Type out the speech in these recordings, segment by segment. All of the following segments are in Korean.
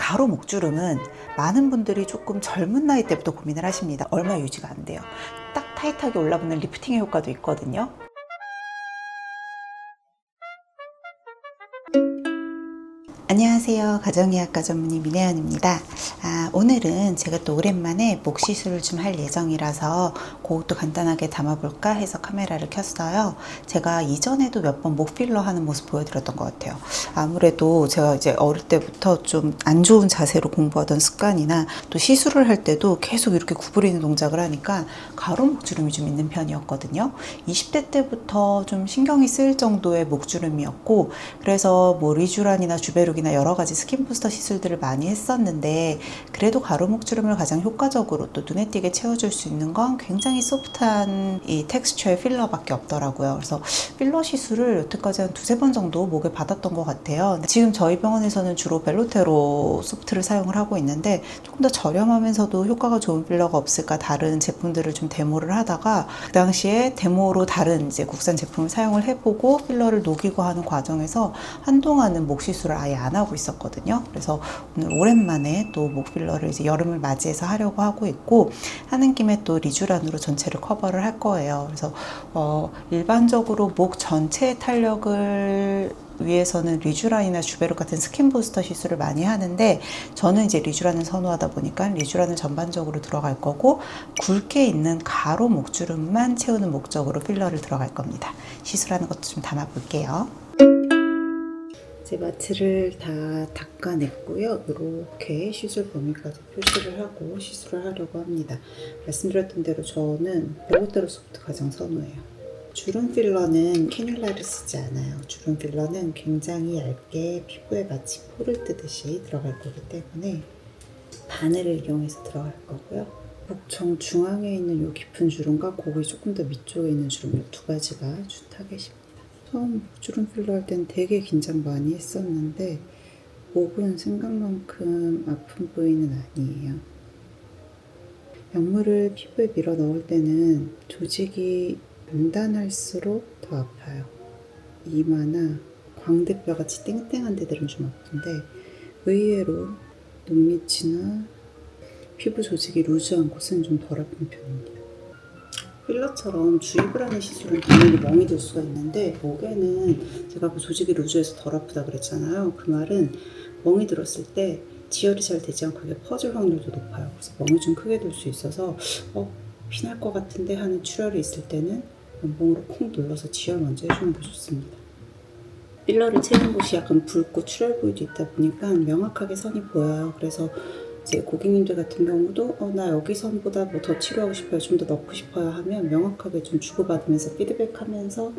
가로 목주름은 많은 분들이 조금 젊은 나이 때부터 고민을 하십니다. 얼마 유지가 안 돼요. 딱 타이트하게 올라붙는 리프팅의 효과도 있거든요. 안녕하세요. 가정의학과 전문의 민혜연입니다. 오늘은 제가 또 오랜만에 목 시술을 좀 할 예정이라서 그것도 간단하게 담아볼까 해서 카메라를 켰어요. 제가 이전에도 몇 번 목 필러 하는 모습 보여드렸던 것 같아요. 아무래도 제가 이제 어릴 때부터 좀 안 좋은 자세로 공부하던 습관이나 또 시술을 할 때도 계속 이렇게 구부리는 동작을 하니까 가로 목주름이 좀 있는 편이었거든요. 20대 때부터 좀 신경이 쓰일 정도의 목주름이었고, 그래서 뭐 리쥬란이나 주베룩이나 여러 가지 스킨 부스터 시술들을 많이 했었는데, 그래도 가로 목주름을 가장 효과적으로 또 눈에 띄게 채워줄 수 있는 건 굉장히 소프트한 이 텍스처의 필러밖에 없더라고요. 그래서 필러 시술을 여태까지 한 두세 번 정도 목에 받았던 것 같아요. 지금 저희 병원에서는 주로 벨로테로 소프트를 사용을 하고 있는데, 조금 더 저렴하면서도 효과가 좋은 필러가 없을까 다른 제품들을 좀 데모를 하다가, 그 당시에 데모로 다른 이제 국산 제품을 사용을 해보고 필러를 녹이고 하는 과정에서 한동안은 목 시술을 아예 안 하고 있었거든요. 그래서 오늘 오랜만에 또 목 필러를 이제 여름을 맞이해서 하려고 하고 있고, 하는 김에 또 리쥬란으로 전체를 커버를 할 거예요. 그래서 일반적으로 목 전체의 탄력을 위해서는 리쥬란이나 주베룩 같은 스킨 부스터 시술을 많이 하는데, 저는 이제 리쥬란을 선호하다 보니까 리쥬란을 전반적으로 들어갈 거고, 굵게 있는 가로 목주름만 채우는 목적으로 필러를 들어갈 겁니다. 시술하는 것도 좀 담아 볼게요. 제 마취를 다 닦아냈고요. 이렇게 시술 범위까지 표시를 하고 시술을 하려고 합니다. 말씀드렸던 대로 저는 벨로테로 소프트 가장 선호해요. 주름 필러는 캐뉼라를 쓰지 않아요. 주름 필러는 굉장히 얇게 피부에 마치 포를 뜨듯이 들어갈 거기 때문에 바늘을 이용해서 들어갈 거고요. 목 중앙에 있는 이 깊은 주름과 거기 조금 더 밑쪽에 있는 주름, 이 두 가지가 주 타겟입니다. 처음 목주름 필러 할 때는 되게 긴장 많이 했었는데, 목은 생각만큼 아픈 부위는 아니에요. 약물을 피부에 밀어 넣을 때는 조직이 단단할수록 더 아파요. 이마나 광대뼈 같이 땡땡한 데들은 좀 아픈데, 의외로 눈 밑이나 피부 조직이 루즈한 곳은 좀 덜 아픈 편입니다. 필러처럼 주입을 하는 시술은 당연히 멍이 들 수가 있는데, 목에는 제가 그 조직이 루즈해서 덜 아프다 그랬잖아요. 그 말은 멍이 들었을 때 지혈이 잘 되지 않고 그게 퍼질 확률도 높아요. 그래서 멍이 좀 크게 들 수 있어서 피날 것 같은데 하는 출혈이 있을 때는 면봉으로 콩 눌러서 지혈 먼저 해주는 게 좋습니다. 필러를 채는 곳이 약간 붉고 출혈 부위도 있다 보니까 명확하게 선이 보여요. 그래서 이제 고객님들 같은 경우도 나 여기 선보다 뭐 더 치료하고 싶어요, 좀 더 넣고 싶어요 하면 명확하게 좀 주고받으면서 피드백하면서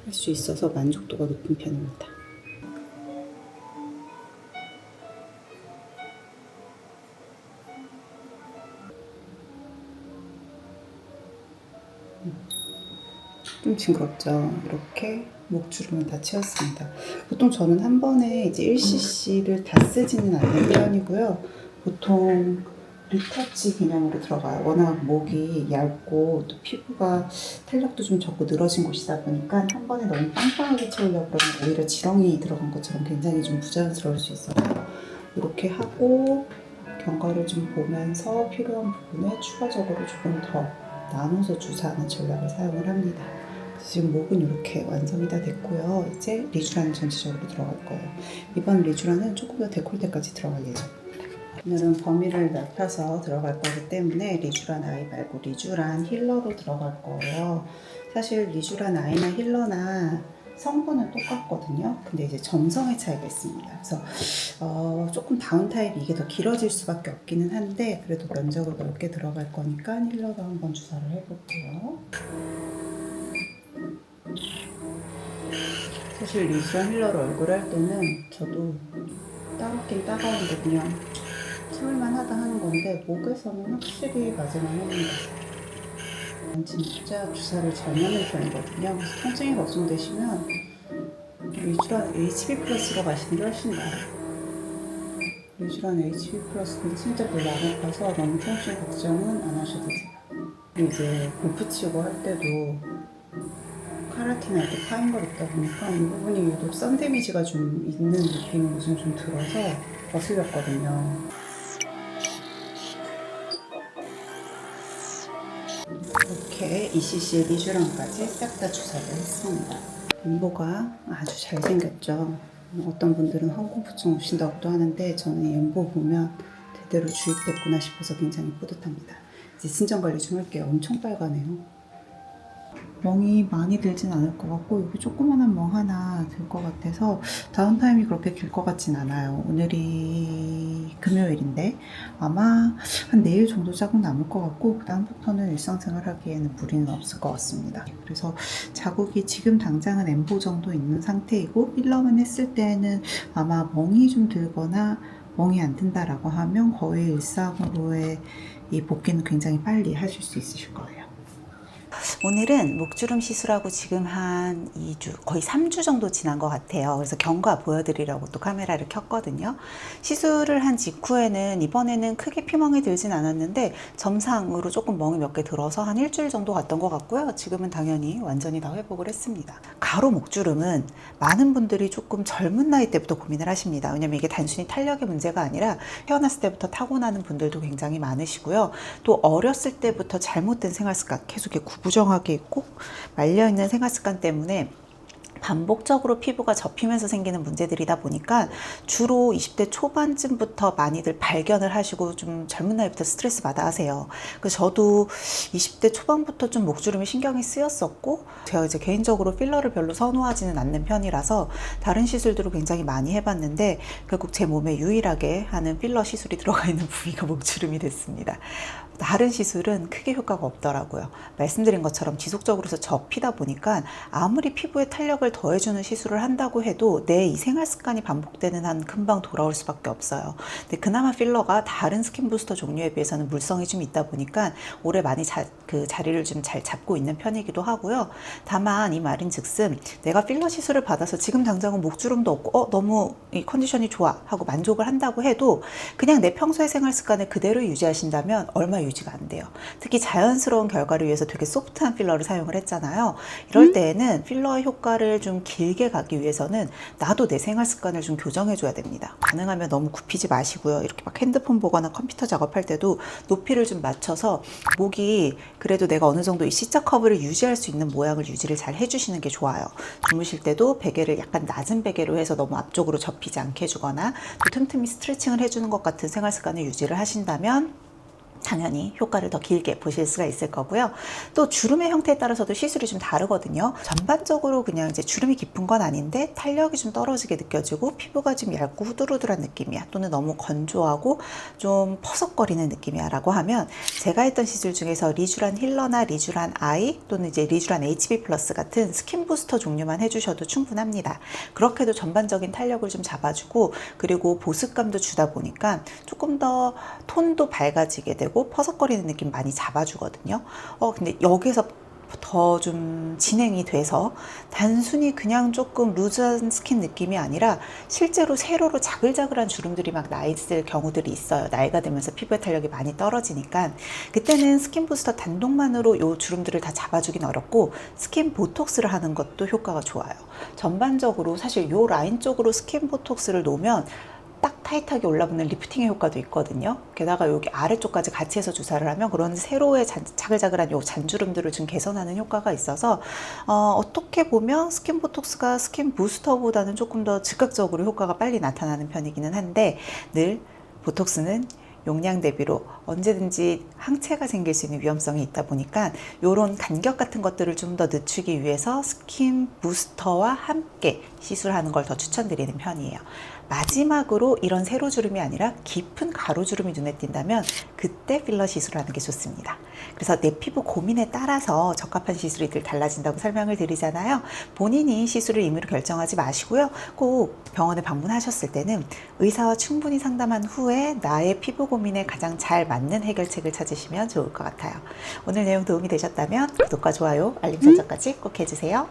할 수 있어서 만족도가 높은 편입니다. 좀 징그럽죠? 이렇게 목주름을 다 채웠습니다. 보통 저는 한 번에 이제 1cc를 다 쓰지는 않는 편이고요. 보통 리터치 개념으로 들어가요. 워낙 목이 얇고 또 피부가 탄력도 좀 적고 늘어진 곳이다 보니까 한 번에 너무 빵빵하게 채우려고 그러면 오히려 지렁이 들어간 것처럼 굉장히 좀 부자연스러울 수 있어서 이렇게 하고 경과를 좀 보면서 필요한 부분에 추가적으로 조금 더 나눠서 주사하는 전략을 사용을 합니다. 지금 목은 이렇게 완성이 다 됐고요. 이제 리쥬란 전체적으로 들어갈 거예요. 이번 리쥬란은 조금 더 데콜테까지 들어갈 예정입니다. 오늘은 범위를 넓혀서 들어갈 거기 때문에 리쥬란 아이 말고 리쥬란 힐러로 들어갈 거예요. 사실 리쥬란 아이나 힐러나 성분은 똑같거든요. 근데 이제 점성의 차이가 있습니다. 그래서 조금 다운 타입이 이게 더 길어질 수밖에 없기는 한데, 그래도 면적을 넓게 들어갈 거니까 힐러로 한번 주사를 해볼게요. 사실 리쥬란 힐러로 얼굴 할 때는 저도 따갑긴 따가운데 그냥 참을만 하다 하는 건데, 목에서는 확실히 맞을만 합니다. 진짜 주사를 잘 맞는 편이거든요. 그래서 통증이 걱정되시면 리쥬란 HB 플러스로 가시는 게 훨씬 나아요. 리쥬란 HB 플러스는 진짜 별로 안 아파서 너무 통증 걱정은 안 하셔도 돼요. 이제 골프 치고 할 때도 카라틴 할 때 파인 걸 입다 보니까 이 부분이 유독 선 데미지가 좀 있는 느낌이 요즘 좀 들어서 거슬렸거든요. 이렇게 ECC 리쥬란까지 싹 다 주사를 했습니다. 엠보가 아주 잘생겼죠. 어떤 분들은 항공부증 오신다고도 하는데 저는 이 엠보 보면 제대로 주입됐구나 싶어서 굉장히 뿌듯합니다. 이제 신전 관리 좀 할게요. 엄청 빨가네요. 멍이 많이 들진 않을 것 같고 여기 조그만한 멍 하나 들 것 같아서 다운타임이 그렇게 길 것 같진 않아요. 오늘이 금요일인데 아마 한 내일 정도 자국 남을 것 같고 그 다음부터는 일상생활 하기에는 무리는 없을 것 같습니다. 그래서 자국이 지금 당장은 엠보 정도 있는 상태이고 필러만 했을 때는 아마 멍이 좀 들거나 멍이 안 든다라고 하면 거의 일상으로의 이 복귀는 굉장히 빨리 하실 수 있으실 거예요. 오늘은 목주름 시술하고 지금 한 2주, 거의 3주 정도 지난 것 같아요. 그래서 경과 보여드리려고 또 카메라를 켰거든요. 시술을 한 직후에는 이번에는 크게 피멍이 들진 않았는데 점상으로 조금 멍이 몇 개 들어서 한 일주일 정도 갔던 것 같고요. 지금은 당연히 완전히 다 회복을 했습니다. 가로 목주름은 많은 분들이 조금 젊은 나이 때부터 고민을 하십니다. 왜냐면 이게 단순히 탄력의 문제가 아니라 태어났을 때부터 타고나는 분들도 굉장히 많으시고요. 또 어렸을 때부터 잘못된 생활습관, 계속 이렇게 구부정하게 있고 말려있는 생활습관 때문에 반복적으로 피부가 접히면서 생기는 문제들이다 보니까 주로 20대 초반쯤부터 많이들 발견을 하시고 좀 젊은 나이부터 스트레스 받아 하세요. 그래서 저도 20대 초반부터 좀 목주름이 신경이 쓰였었고 제가 이제 개인적으로 필러를 별로 선호하지는 않는 편이라서 다른 시술들을 굉장히 많이 해봤는데 결국 제 몸에 유일하게 하는 필러 시술이 들어가 있는 부위가 목주름이 됐습니다. 다른 시술은 크게 효과가 없더라고요. 말씀드린 것처럼 지속적으로 해서 접히다 보니까 아무리 피부에 탄력을 더해주는 시술을 한다고 해도 내 이 생활 습관이 반복되는 한 금방 돌아올 수밖에 없어요. 근데 그나마 필러가 다른 스킨 부스터 종류에 비해서는 물성이 좀 있다 보니까 오래 많이 그 자리를 좀 잘 잡고 있는 편이기도 하고요. 다만 이 말인즉슨 내가 필러 시술을 받아서 지금 당장은 목주름도 없고 너무 이 컨디션이 좋아 하고 만족을 한다고 해도 그냥 내 평소의 생활 습관을 그대로 유지하신다면 얼마 유지가 안 돼요. 특히 자연스러운 결과를 위해서 되게 소프트한 필러를 사용을 했잖아요. 이럴 때에는 필러의 효과를 좀 길게 가기 위해서는 나도 내 생활 습관을 좀 교정해 줘야 됩니다. 가능하면 너무 굽히지 마시고요. 이렇게 막 핸드폰 보거나 컴퓨터 작업할 때도 높이를 좀 맞춰서 목이 그래도 내가 어느 정도 이 C자 커브를 유지할 수 있는 모양을 유지를 잘 해주시는 게 좋아요. 주무실 때도 베개를 약간 낮은 베개로 해서 너무 앞쪽으로 접히지 않게 해주거나 또 틈틈이 스트레칭을 해주는 것 같은 생활 습관을 유지를 하신다면 당연히 효과를 더 길게 보실 수가 있을 거고요. 또 주름의 형태에 따라서도 시술이 좀 다르거든요. 전반적으로 그냥 이제 주름이 깊은 건 아닌데 탄력이 좀 떨어지게 느껴지고 피부가 좀 얇고 후들후들한 느낌이야. 또는 너무 건조하고 좀 퍼석거리는 느낌이야 라고 하면 제가 했던 시술 중에서 리쥬란 힐러나 리쥬란 I 또는 이제 리쥬란 HB 플러스 같은 스킨 부스터 종류만 해주셔도 충분합니다. 그렇게 해도 전반적인 탄력을 좀 잡아주고 그리고 보습감도 주다 보니까 조금 더 톤도 밝아지게 되고 퍼석거리는 느낌 많이 잡아주거든요. 근데 여기서 더 좀 진행이 돼서 단순히 그냥 조금 루즈한 스킨 느낌이 아니라 실제로 세로로 자글자글한 주름들이 막 나 있을 경우들이 있어요. 나이가 들면서 피부의 탄력이 많이 떨어지니까 그때는 스킨 부스터 단독만으로 이 주름들을 다 잡아주긴 어렵고 스킨 보톡스를 하는 것도 효과가 좋아요. 전반적으로 사실 이 라인 쪽으로 스킨 보톡스를 놓으면 딱 타이트하게 올라붙는 리프팅의 효과도 있거든요. 게다가 여기 아래쪽까지 같이 해서 주사를 하면 그런 세로의 자글자글한 요 잔주름들을 좀 개선하는 효과가 있어서 어떻게 보면 스킨 보톡스가 스킨 부스터보다는 조금 더 즉각적으로 효과가 빨리 나타나는 편이기는 한데 늘 보톡스는 용량 대비로 언제든지 항체가 생길 수 있는 위험성이 있다 보니까 이런 간격 같은 것들을 좀 더 늦추기 위해서 스킨 부스터와 함께 시술하는 걸 더 추천드리는 편이에요. 마지막으로 이런 세로주름이 아니라 깊은 가로주름이 눈에 띈다면 그때 필러 시술을 하는 게 좋습니다. 그래서 내 피부 고민에 따라서 적합한 시술이 늘 달라진다고 설명을 드리잖아요. 본인이 시술을 임의로 결정하지 마시고요. 꼭 병원에 방문하셨을 때는 의사와 충분히 상담한 후에 나의 피부 고민에 가장 잘 맞는 해결책을 찾으시면 좋을 것 같아요. 오늘 내용 도움이 되셨다면 구독과 좋아요, 알림 설정까지 꼭 해주세요.